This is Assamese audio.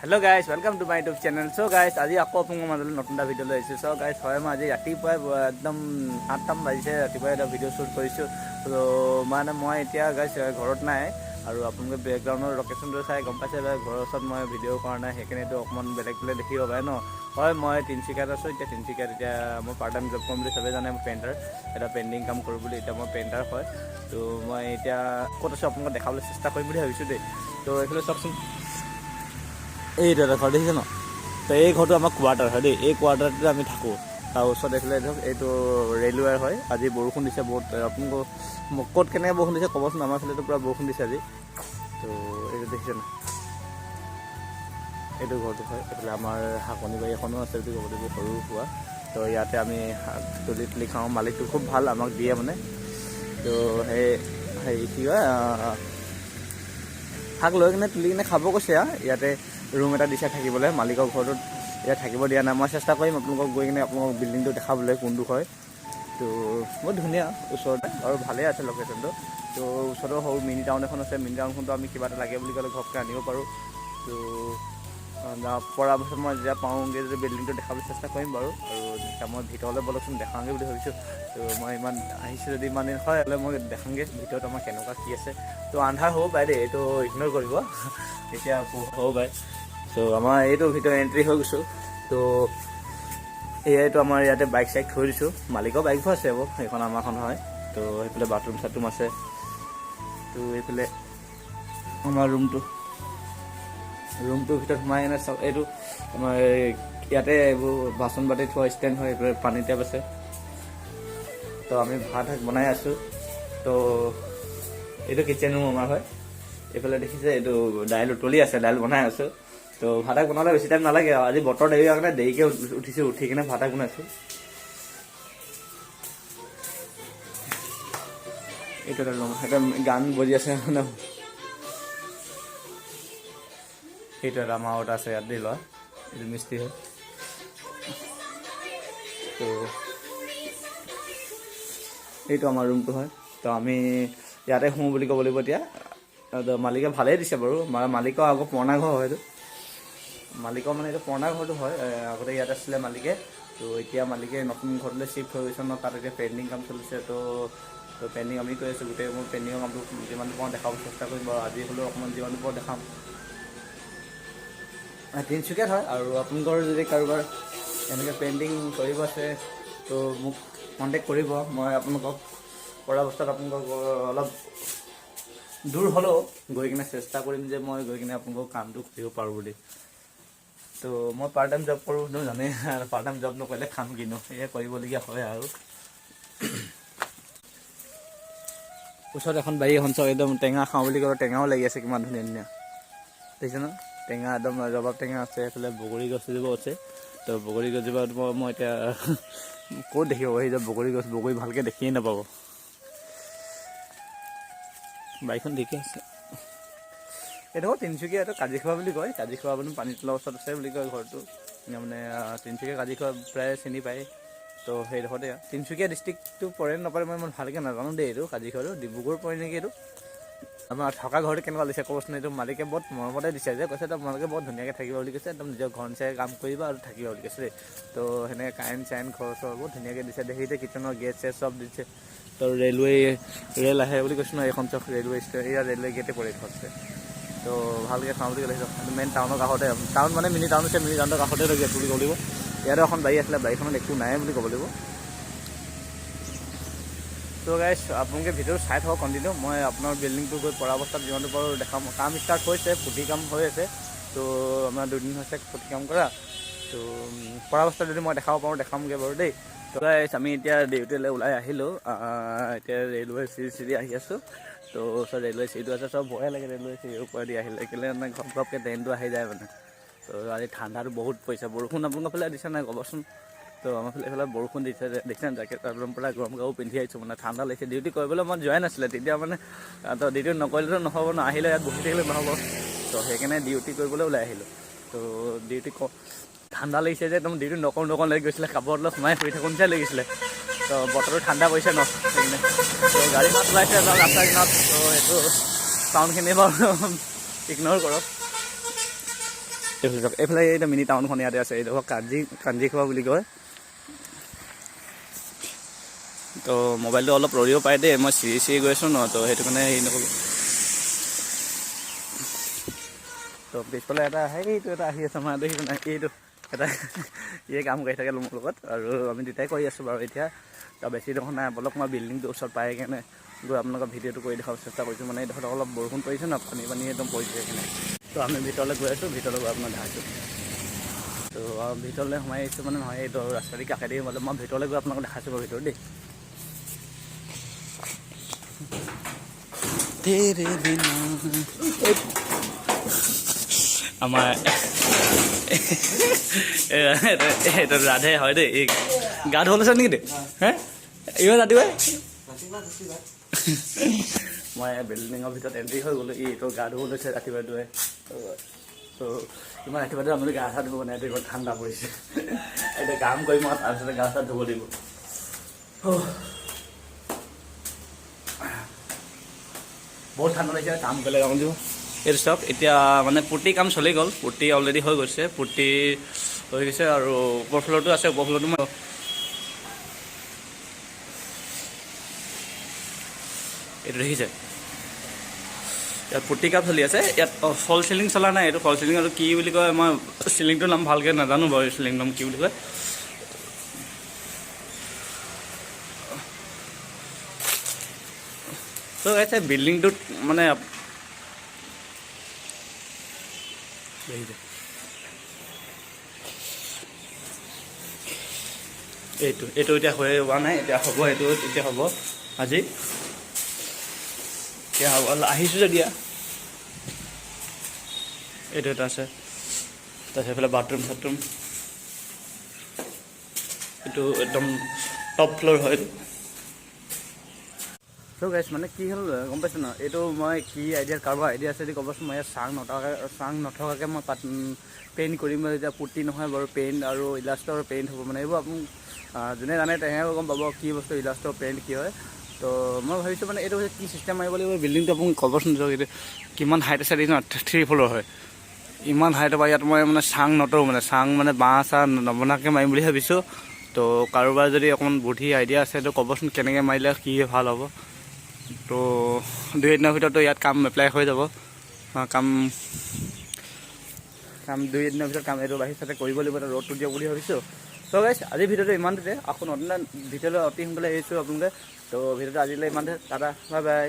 Hello guys welcome to my YouTube channel. So guys आज আকৌ আপোনালোকৰ মাজলৈ নতুন এটা ভিডিঅ' লৈ আহিছোঁ। চ' গাইছ হয় মই আজি ৰাতিপুৱাই একদম 8টামান বাজিছে ৰাতিপুৱাই এটা ভিডিঅ' শ্বুট কৰিছোঁ। ত' মানে মই এতিয়া গাইছ ঘৰত নাই আৰু আপোনালোকে বেকগ্ৰাউণ্ডৰ লোকেশ্যনটো চাই গম পাইছে ঘৰৰ ওচৰত মই ভিডিঅ' কৰা নাই, সেইকাৰণেতো অকণমান বেলেগ দেখিব পাৰে ন। হয় মই তিনিচুকীয়াত আছোঁ। এতিয়া তিনিচুকীয়াত এতিয়া মই পাৰ্ট টাইম জব কৰিম বুলি চবেই জানে। মই পেইণ্টাৰ এটা পেইণ্টিং কাম কৰোঁ বুলি, এতিয়া মই পেইণ্টাৰ হয়। ত' মই এতিয়া ক'ত আছোঁ আপোনালোকক দেখাবলৈ চেষ্টা কৰিম বুলি ভাবিছোঁ দেই। ত' এইফালে চাওকচোন, এইটো এটা ঘৰ দেখিছে ন। তো এই ঘৰটো আমাৰ কোৱাৰ্টাৰ হয় দেই। এই কোৱাৰ্টাৰটোতে আমি থাকোঁ। তাৰ ওচৰত এইফালে ধৰক এইটো ৰেলৱে হয়। আজি বৰষুণ দিছে বহুত। আপোনালোকক ক'ত কেনেকৈ বৰষুণ দিছে ক'বচোন। আমাৰ ফালেতো পূৰা বৰষুণ দিছে আজি। তো এইটো দেখিছে ন, এইটো ঘৰটো হয়। এইফালে আমাৰ শাকনি বাৰী এখনো আছে বুলি ক'ব লাগিব, সৰু হোৱা। তো ইয়াতে আমি শাক তুলি খাওঁ। মালিকটো খুব ভাল, আমাক দিয়ে মানে। তো হেৰি কি কয়, শাক লৈ কিনে তুলি কিনে খাব কৈছে আৰু। ইয়াতে ৰুম এটা দিছে থাকিবলৈ, মালিকৰ ঘৰটোত ইয়াত থাকিব দিয়া নাই। মই চেষ্টা কৰিম আপোনালোকক গৈ কিনে আপোনালোকক বিল্ডিংটো দেখাবলৈ কোনটো হয়। তো বহুত ধুনীয়া ওচৰতে আৰু ভালেই আছে লোকেশ্যনটো। তো ওচৰতো সৰু মিনি টাউন এখন আছে। মিনি টাউনখনতো আমি কিবা এটা লাগে বুলি ক'লে ঘপকৈ আনিব পাৰোঁ। তো পৰা পাছত মই যেতিয়া পাওঁগৈ যদি বিল্ডিংটো দেখাবলৈ চেষ্টা কৰিম বাৰু। আৰু যেতিয়া মই ভিতৰলৈ ব'লকচোন দেখাওঁগৈ বুলি ভাবিছোঁ। তো মই ইমান আহিছোঁ যদি ইমান দিন হয় হ'লে মই দেখাওঁগৈ ভিতৰত আমাৰ কেনেকুৱা কি আছে। তো আন্ধাৰ হ'ব পাৰে দেই, এইটো ইগন'ৰ কৰিব। এতিয়া হ'ব পাৰে। চ' আমাৰ এইটো ভিতৰত এণ্ট্ৰি হৈ গৈছোঁ। তো এয়াইতো আমাৰ ইয়াতে বাইক চাইক থৈ দিছোঁ। মালিকৰ বাইকো আছে আকৌ, সেইখন আমাৰখন হয়। তো সেইফালে বাথৰুম চাথৰুম আছে। তো এইফালে আমাৰ ৰুমটোৰ ভিতৰত সোমাই কিনে চাওক, এইটো আমাৰ ইয়াতে এইবোৰ বাচন বাতি থোৱা ষ্টেণ্ড হয়। এইফালে পানী টেপ আছে। তো আমি ভাত বনাই আছোঁ। তো এইটো কিটচেন ৰুম আমাৰ হয়। এইফালে দেখিছে এইটো দাইল উতলি আছে, দাইল বনাই আছোঁ। তো ভাত বনালে বেছি টাইম নালাগে আৰু। আজি বতৰ দেৰি হোৱাৰ কাৰণে দেৰিকৈ উঠিছোঁ, উঠি কিনে ভাত বনাইছোঁ। এইটো এটা ৰুম, এটা গান বজি আছে মানে। সেইটো এটা আমাৰ এটা আছে ইয়াত দেই লোৱা, এইটো মিস্ত্ৰী হয়। তো এইটো আমাৰ ৰুমটো হয়। তো আমি ইয়াতে শুওঁ বুলি ক'ব লাগিব এতিয়া। মালিকে ভালেই দিছে বাৰু। মালিকৰ আকৌ পুৰণা ঘৰ হয় এইটো। মালিকৰ মানে এইটো পুৰণা ঘৰটো হয়। আগতে ইয়াত আছিলে মালিকে। তো এতিয়া মালিকে নতুন ঘৰলৈ শ্বিফ্ট হৈ গৈছে ন। তাত এতিয়া পেইণ্টিং কাম চলিছে। তো পেইণ্টিং আমি কৰি আছোঁ। গোটেই মোৰ পেইণ্টিঙৰ কামটো যিমানটো পাৰোঁ দেখাবলৈ চেষ্টা কৰিম বাৰু। আজি হ'লেও অকণমান যিমানটো পাৰোঁ দেখাম। তিনিচুকীয়াত হয়। আৰু আপোনালোকৰ যদি কাৰোবাৰ এনেকৈ পেইণ্টিং কৰিব আছে তো মোক কণ্টেক্ট কৰিব। মই আপোনালোকক পৰা অৱস্থাত আপোনালোকক অলপ দূৰ হ'লেও গৈ কিনে চেষ্টা কৰিম যে মই গৈ কিনে আপোনালোকক কামটো কৰিব পাৰোঁ বুলি। তো মই পাৰ্ট টাইম জব কৰোঁ, জানেই। পাৰ্ট টাইম জব নকৰিলে খাম কিনো, সেয়ে কৰিবলগীয়া হয় আৰু। ওচৰত এখন বাৰী এখন চাওক, একদম টেঙা খাওঁ বুলি ক'লে টেঙাও লাগি আছে, কিমান ধুনীয়া ধুনীয়া দেখিছে ন। টেঙা একদম ৰবাব টেঙা আছে। এইফালে বগৰী গছ এজোপা আছে। তো বগৰী গছজোপা মই এতিয়া ক'ত দেখিব সেই যে বগৰী গছ, বগৰী ভালকৈ দেখিয়ে নাপাব। বাৰীখন ঠিকে আছে। এইটো তিনিচুকীয়া, এইটো কাজিখোৱা বুলি কয়। কাজিখোৱা মানে পানীতোলাৰ ওচৰত আছে বুলি কয় ঘৰটো। মানে তিনিচুকীয়া কাজিখোৱা প্ৰায় চিনি পায়। তো সেইডোখৰতে তিনিচুকীয়া ডিষ্ট্ৰিক্টটো পৰে নপৰে মই ইমান ভালকৈ নাজানো দেই। এইটো কাজিখোৱাটো ডিব্ৰুগড় পৰে নেকি এইটো। আমাৰ থকা ঘৰটো কেনেকুৱা দিছে ক'বচোন। এইটো মালিকে বহুত মৰমতে দিছে যে, কৈছে তোমালোকে বহুত ধুনীয়াকৈ থাকিবা বুলি কৈছে। একদম নিজৰ ঘৰ নিচাকৈ কাম কৰিবা আৰু থাকিবা বুলি কৈছে দেই। তো সেনেকৈ কাৰেণ্ট চাৰেণ্ট ঘৰ চৰ বহুত ধুনীয়াকৈ দিছে। দেখিছে কিটচেনৰ গেট চেট চব দিছে। তো ৰেল আহে বুলি কৈছোঁ ন। এইখন চব ৰেলৱে ষ্টেচন, এয়া ৰেলৱে গেটে পৰে ঘৰতে। তো ভালকৈ খাওঁ বুলি কৈছে। মেইন টাউনৰ কাষতে, টাউন মানে মিনি টাউন আছে। মিনি টাউনৰ কাষতে গেট বুলি ক'ব লাগিব। ইয়াতে এখন বাৰী আছিলে, বাৰীখনত একো নাই বুলি ক'ব লাগিব। তো গাইছ আপোনালোকে ভিডিঅ'টো চাই থাকক কণ্টিনিউ। মই আপোনাৰ বিল্ডিংটো গৈ পৰা অৱস্থাত যিমানটো পাৰোঁ দেখাম। কাম ষ্টাৰ্ট হৈছে, পুটি কাম হৈ আছে। তো আমাৰ 2 দিন হৈছে পুটি কাম কৰা। তো পৰা অৱস্থাত যদি মই দেখাব পাৰোঁ দেখামগৈ বাৰু দেই। তো গাইছ আমি এতিয়া ডিউটিলৈ ওলাই আহিলোঁ। এতিয়া ৰেলৱে চিৰি আহি আছোঁ। তো ওচৰত ৰেলৱে চিৰিটো আছে। চব ভয়ে লাগে ৰেলৱে চিৰিৰ ওপৰেদি আহিলে, কেলৈ মানে ঘপকৈ ট্ৰেইনটো আহি যায় মানে। তো আজি ঠাণ্ডাটো বহুত পৰিছে। বৰষুণ আপোনালোকৰ ফালে দিছে নাই ক'বচোন। তো আমাৰ ফালে এইফালে বৰষুণ দিছে যে, দেখিছেনে জেকেট একদম পূৰা গৰম কাপোৰ পিন্ধি আহিছোঁ। মানে ঠাণ্ডা লাগিছে। ডিউটি কৰিবলৈ মন যোৱাই নাছিলে তেতিয়া মানে। তো ডিউটি নকৰিলেতো নহ'ব ন, আহিলে ইয়াত বহি থাকিলে নহ'ব। তো সেইকাৰণে ডিউটি কৰিবলৈ ওলাই আহিলোঁ। তো ডিউটি ঠাণ্ডা লাগিছে যে একদম ডিউটি নকৰোঁ লাগি গৈছিলে। কাপোৰত অলপ সোমাই শুই থাকোঁ নিচিনা লাগিছিলে। তো বতৰটো ঠাণ্ডা পৰিছে ন সেইকাৰণে। তো গাড়ী মাত ওলাইছে ৰাস্তাৰ কিনাৰত। তো এইটো চাউণ্ডখিনি বাৰু ইগন'ৰ কৰক। এইফালে এতিয়া মিনি টাউনখন ইয়াতে আছে, এইডোখৰ কাঞ্জিখোৱা বুলি কয়। তো মোবাইলটো অলপ ৰৰিব পাৰে দেই, মই চিৰি গৈ আছোঁ ন, তো সেইটো কাৰণে হেৰি নকৰোঁ। তো পিছফালে সেইটো এটা আহি আছে আমাৰ দেখিছোঁ নাই, এইটো এটা ইয়ে কাম কৰি থাকে মোৰ লগত, আৰু আমি দুটাই কৰি আছোঁ বাৰু এতিয়া। তো বেছি দেখোন নাই, অলপ মই বিল্ডিংটোৰ ওচৰত পাই কেনে গৈ আপোনালোকৰ ভিডিঅ'টো কৰি দেখাব চেষ্টা কৰিছোঁ। মানে এইডোখৰত অলপ বৰষুণ পৰিছে ন, পানী একদম পৰিছে সেইখিনি। তো আমি ভিতৰলৈ গৈ আছোঁ, ভিতৰলৈ গৈ আপোনাক দেখাইছোঁ। তো ভিতৰলৈ সোমাই আহিছোঁ, মানে নহয় এইটো ৰাস্তাদি কাষেদি মানে মই ভিতৰলৈ গৈ আপোনালোকক দেখাইছোঁ বাৰু ভিতৰত দেই। আমাৰ এইটো ৰাধে হয় দেই, এই গা ধুব লৈছে নেকি দেই? হে ইমান ৰাতিপুৱাই মই বিল্ডিঙৰ ভিতৰত এণ্ট্ৰি হৈ গ'লোঁ, এইটো গা ধুব লৈছে ৰাতিপুৱাই। তো ইমান ৰাতিপুৱাই আপুনি গা চা ধুব নাই, এইটো ইমান ঠাণ্ডা পৰিছে। এতিয়া কাম কৰিম আৰু তাৰপিছতে গা চা ধুব লাগিব। বহুত ঠাণ্ডা লাগিছে, কাম কৰিলে কাম দিব। এইটো চাওক, এতিয়া মানে পুটি কাম চলি গ'ল, পুটি অলৰেডি হৈ গৈছে, পুটি হৈ গৈছে আৰু ওপৰ ফ্ল'ৰটো আছে। ওপৰ ফ্ল'ৰটো মই এইটো দেখিছে, ইয়াত পুটি কাম চলি আছে। ইয়াত ফল চিলিং চলা নাই, এইটো ফল চিলিং আৰু কি বুলি কয়, মই চিলিংটোৰ নাম ভালকৈ নাজানো বাৰু, চিলিং নাম কি বুলি কয়। তো এতিয়া বিল্ডিংটোত মানে এইটো এতিয়া হৈ হোৱা নাই, এতিয়া হ'ব, এইটো এতিয়া হ'ব আজি, এতিয়া হ'ব। আহিছোঁ যেতিয়া এইটো এটা আছে, তাৰপিছত এইফালে বাথৰুম চাথৰুম, এইটো একদম টপ ফ্ল'ৰ হয়। চ' গাইছ, মানে কি হ'ল গম পাইছোঁ ন, এইটো মই কি কাৰোবাৰ আইডিয়া আছে যদি ক'বচোন। মই ইয়াত চাং নথকাকৈ মই পেইণ্ট কৰিম। এতিয়া পুটি নহয় বাৰু, পেইণ্ট আৰু ইলাষ্টৰ পেইণ্ট হ'ব। মানে এইবোৰ আপুনি যোনে জানে তেহে গম পাব কি বস্তু ইলাষ্টৰ পেইণ্ট কি হয়। তো মই ভাবিছোঁ মানে এইটো কি চিষ্টেম মাৰিব লাগিব বিল্ডিংটো, আপুনি ক'বচোন। এইটো কিমান হাইট আছে ন, 3 ফ্ল'ৰ হয়। ইমান হাইটৰ পৰা ইয়াত মই মানে চাং নতৰোঁ, মানে চাং মানে বাঁহ চাহ নবনাকৈ মাৰিম বুলি ভাবিছোঁ। তো কাৰোবাৰ যদি অকণমান বুদ্ধি আইডিয়া আছে তো ক'বচোন, কেনেকৈ মাৰিলে কি ভাল হ'ব। তো 2 দিনৰ ভিতৰতো ইয়াত কাম এপ্লাই হৈ যাব। কাম 2 দিনৰ ভিতৰত কাম এইটো বাহিৰতে কৰিব লাগিব, ৰ'দটো দিয়ক বুলি ভাবিছোঁ। তো গাইছ, আজি ভিডিঅ'টো ইমানতে। আকৌ নতুন ভিডিঅ'লৈ অতি সোনকালে এৰিছোঁ আপোনালোকে। তো ভিডিঅ'টো আজিলৈ ইমানতে, টাটা, বাই বাই।